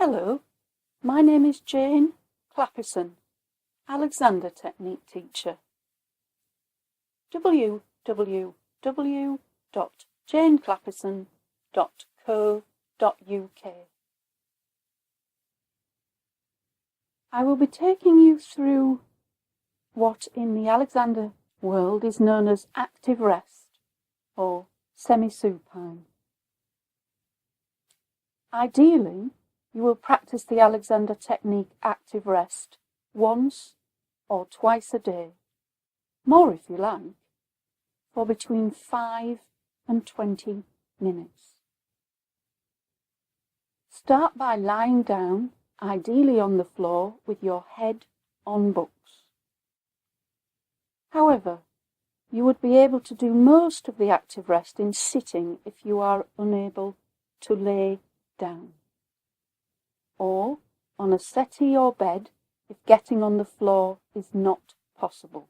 Hello, my name is Jane Clappison, Alexander Technique teacher. www.janeclappison.co.uk. I will be taking you through what in the Alexander world is known as active rest or semi-supine. Ideally, you will practice the Alexander Technique active rest once or twice a day, more if you like, for between 5 and 20 minutes. Start by lying down, ideally on the floor, with your head on books. However, you would be able to do most of the active rest in sitting if you are unable to lay down, or on a settee or bed if getting on the floor is not possible.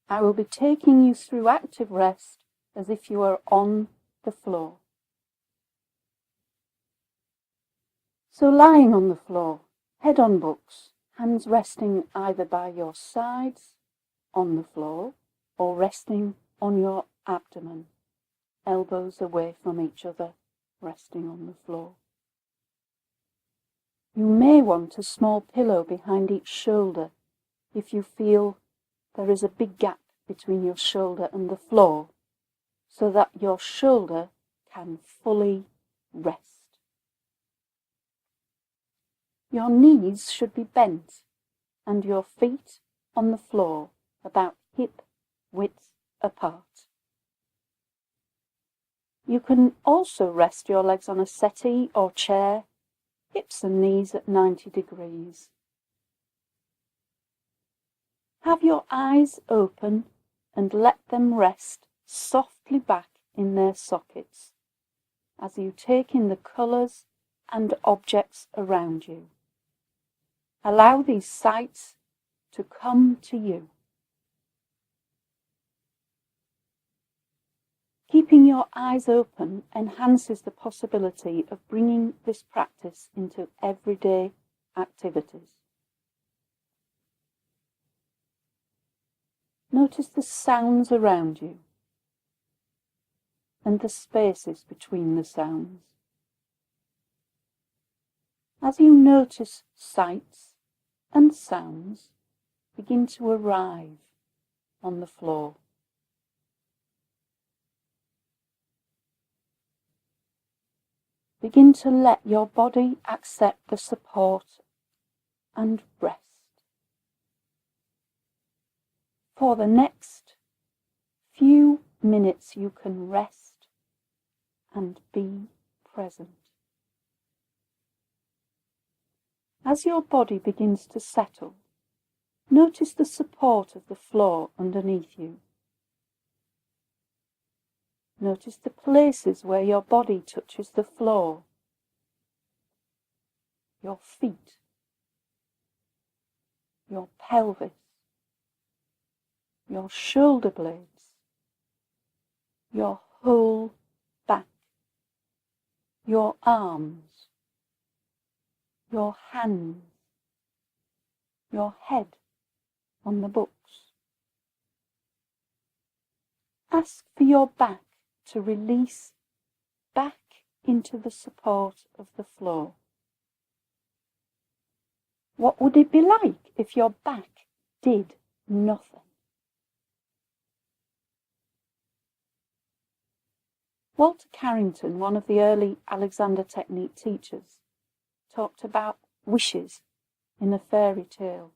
I will be taking you through active rest as if you are on the floor. So lying on the floor, head on books, hands resting either by your sides on the floor or resting on your abdomen, elbows away from each other, resting on the floor. You may want a small pillow behind each shoulder if you feel there is a big gap between your shoulder and the floor, so that your shoulder can fully rest. Your knees should be bent and your feet on the floor about hip width apart. You can also rest your legs on a settee or chair, hips and knees at 90 degrees. Have your eyes open and let them rest softly back in their sockets as you take in the colours and objects around you. Allow these sights to come to you. Keeping your eyes open enhances the possibility of bringing this practice into everyday activities. Notice the sounds around you and the spaces between the sounds. As you notice sights and sounds begin to arrive on the floor. Begin to let your body accept the support and rest. For the next few minutes you can rest and be present. As your body begins to settle, notice the support of the floor underneath you. Notice the places where your body touches the floor, your feet, your pelvis, your shoulder blades, your whole back, your arms, your hands, your head on the books. Ask for your back to release back into the support of the floor. What would it be like if your back did nothing? Walter Carrington, one of the early Alexander Technique teachers, talked about wishes in a fairy tale.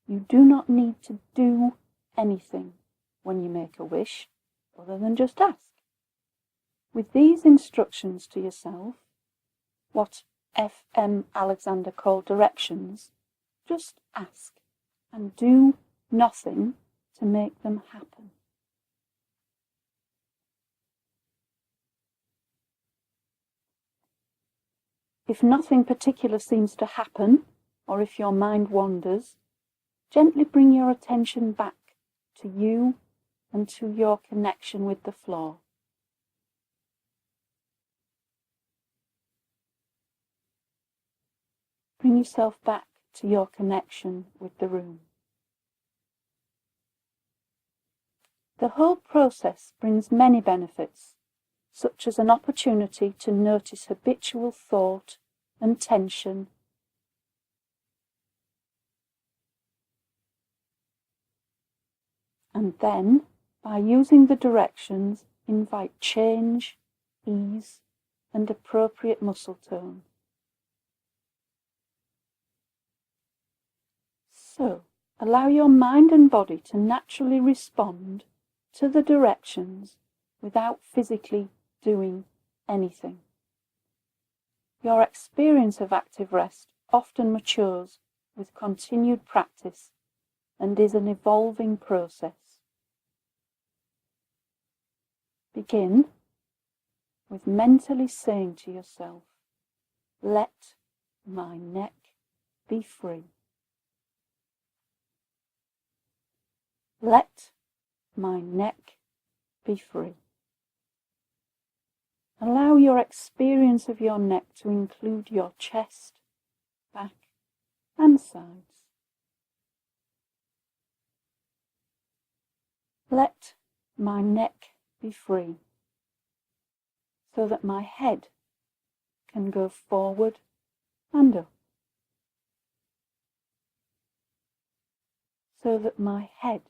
You do not need to do anything when you make a wish, other than just ask. With these instructions to yourself, what F.M. Alexander called directions, just ask and do nothing to make them happen. If nothing particular seems to happen, or if your mind wanders, gently bring your attention back to you and to your connection with the floor. Bring yourself back to your connection with the room. The whole process brings many benefits, such as an opportunity to notice habitual thought and tension, and then, by using the directions, invite change, ease, and appropriate muscle tone. So, allow your mind and body to naturally respond to the directions without physically doing anything. Your experience of active rest often matures with continued practice and is an evolving process. Begin with mentally saying to yourself, "Let my neck be free." Let my neck be free. Allow your experience of your neck to include your chest, back, and sides. Let my neck be free, so that my head can go forward and up. So that my head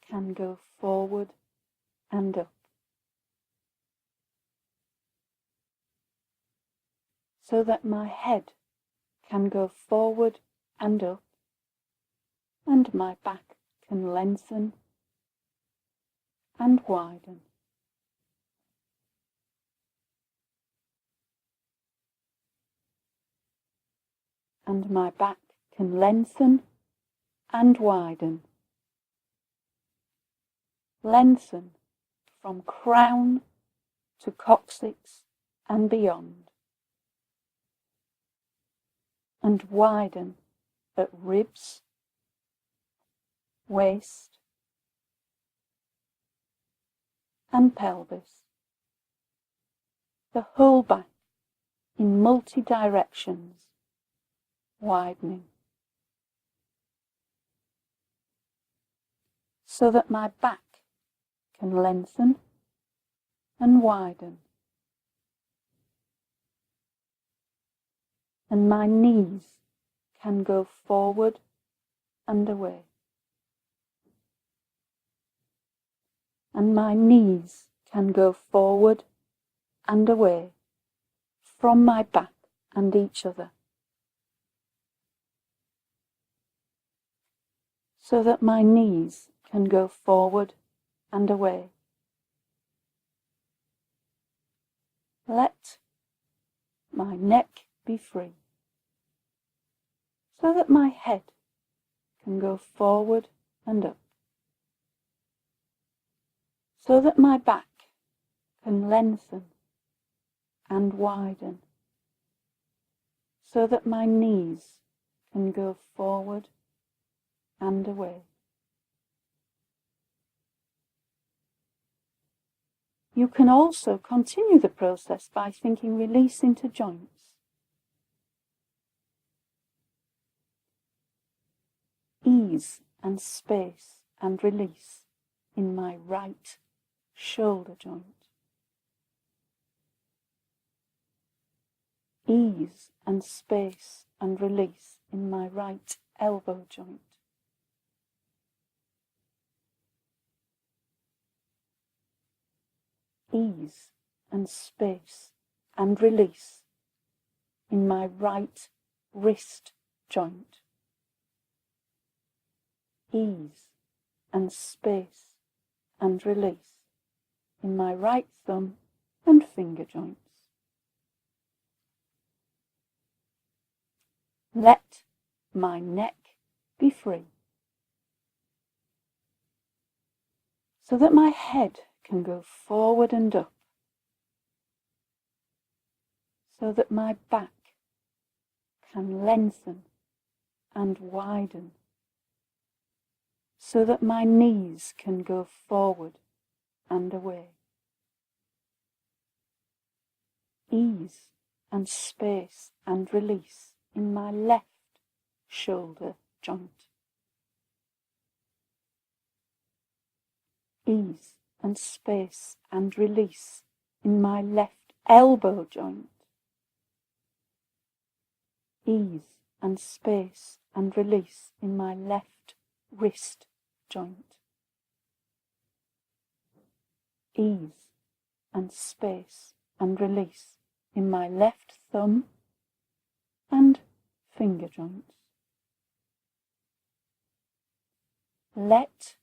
can go forward and up. So that my head can go forward and up, and my back can lengthen and widen. And my back can lengthen and widen. Lengthen from crown to coccyx and beyond, and widen at ribs, waist, and pelvis. The whole back in multi-directions, widening, so that my back can lengthen and widen, and my knees can go forward and away, and my knees can go forward and away from my back and each other, so that my knees can go forward and away. Let my neck be free, so that my head can go forward and up, so that my back can lengthen and widen, so that my knees can go forward and away. You can also continue the process by thinking release into joints. Ease and space and release in my right shoulder joint. Ease and space and release in my right elbow joint. Ease and space and release in my right wrist joint. Ease and space and release in my right thumb and finger joints. Let my neck be free, so that my head can go forward and up, so that my back can lengthen and widen, so that my knees can go forward and away. Ease and space and release in my left shoulder joint. Ease and space and release in my left elbow joint. Ease and space and release in my left wrist joint. Ease and space and release in my left thumb and finger joints. Let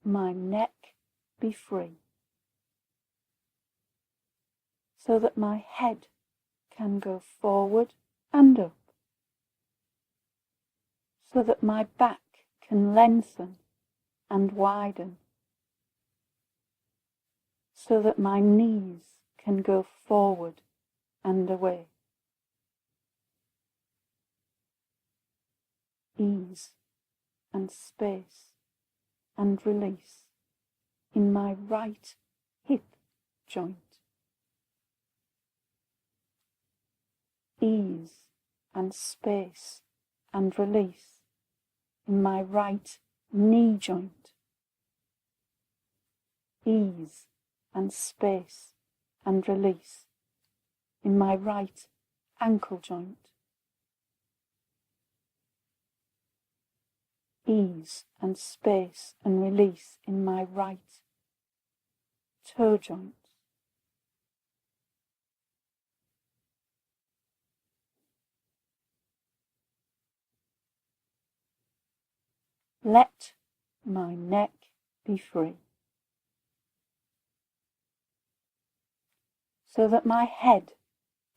my neck be free so that my head can go forward and up, so that my back can lengthen and widen, so that my knees can go forward and away. Ease and space and release in my right hip joint. Ease and space and release in my right knee joint. Ease and space and release in my right ankle joint. Ease and space and release in my right toe joint. Let my neck be free so that my head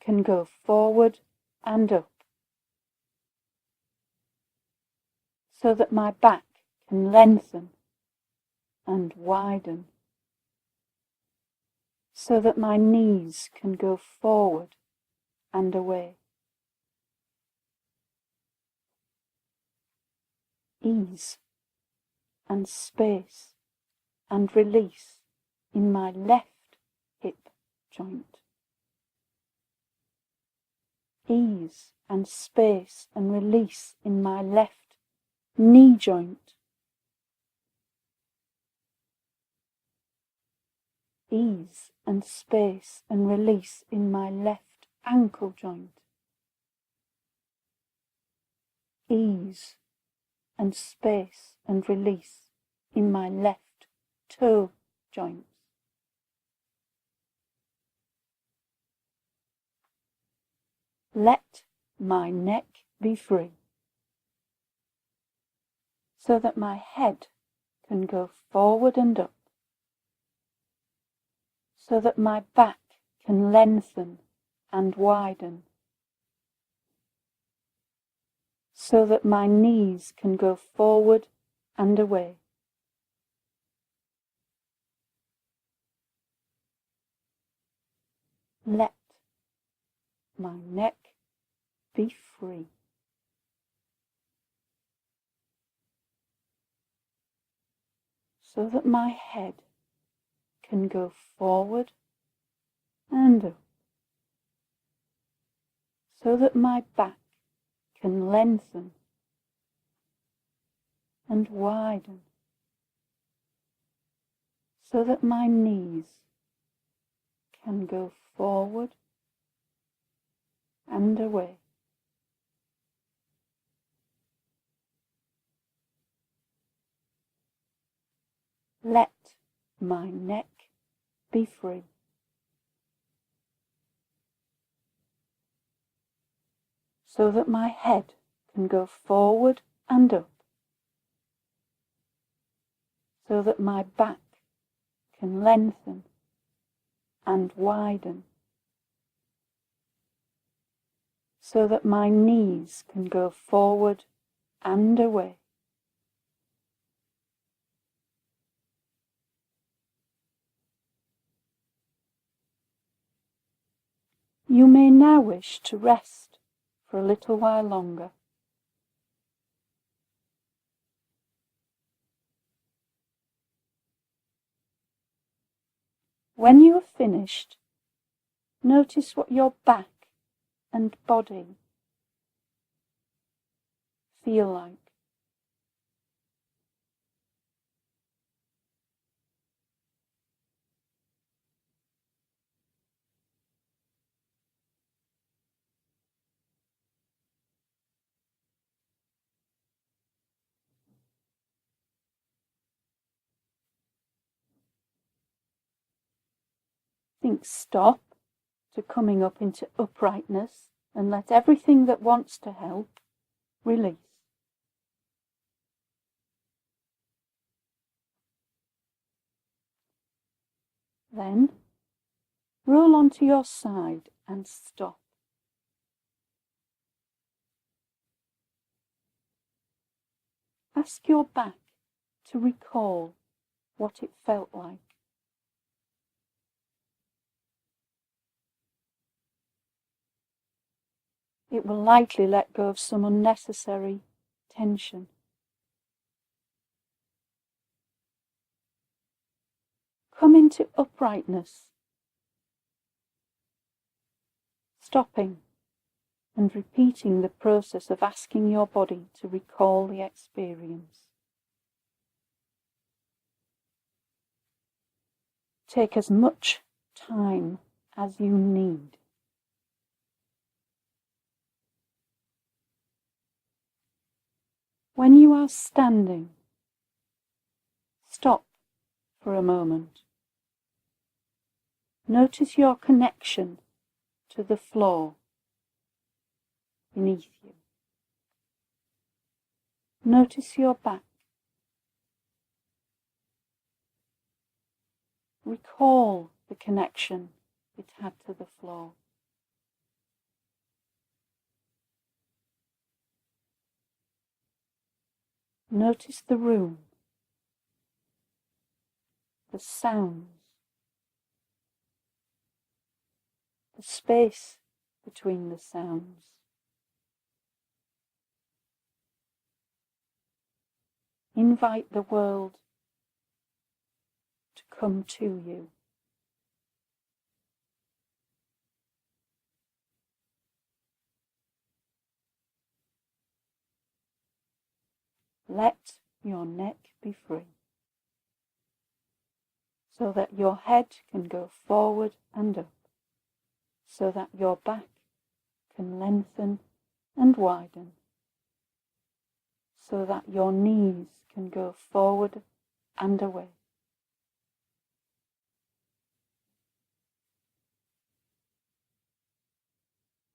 can go forward and up, so that my back can lengthen and widen, so that my knees can go forward and away. Ease and space and release in my left hip joint. Ease and space and release in my left knee joint. Ease and space and release in my left ankle joint. Ease and space and release in my left toe joints. Let my neck be free so that my head can go forward and up, so that my back can lengthen and widen, so that my knees can go forward and away. Let my neck be free. So that my head can go forward and up, so that my back can lengthen and widen, so that my knees can go forward and away. Let my neck be free. So that my head can go forward and up, so that my back can lengthen and widen, so that my knees can go forward and away. You may now wish to rest for a little while longer. When you have finished, notice what your back and body feel like. Think stop to coming up into uprightness and let everything that wants to help release. Then roll onto your side and stop. Ask your back to recall what it felt like. It will likely let go of some unnecessary tension. Come into uprightness, stopping and repeating the process of asking your body to recall the experience. Take as much time as you need. When you are standing, stop for a moment. Notice your connection to the floor beneath you. Notice your back. Recall the connection it had to the floor. Notice the room, the sounds, the space between the sounds. Invite the world to come to you. Let your neck be free, so that your head can go forward and up, so that your back can lengthen and widen, so that your knees can go forward and away.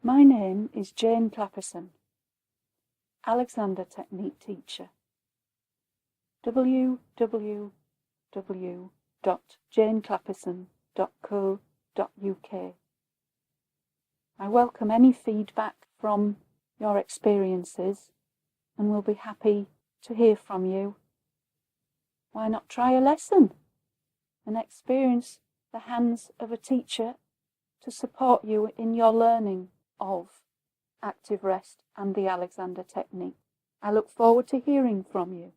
My name is Jane Clappison, Alexander Technique teacher. www.janeclappison.co.uk. I welcome any feedback from your experiences and will be happy to hear from you. Why not try a lesson and experience the hands of a teacher to support you in your learning of active rest and the Alexander Technique? I look forward to hearing from you.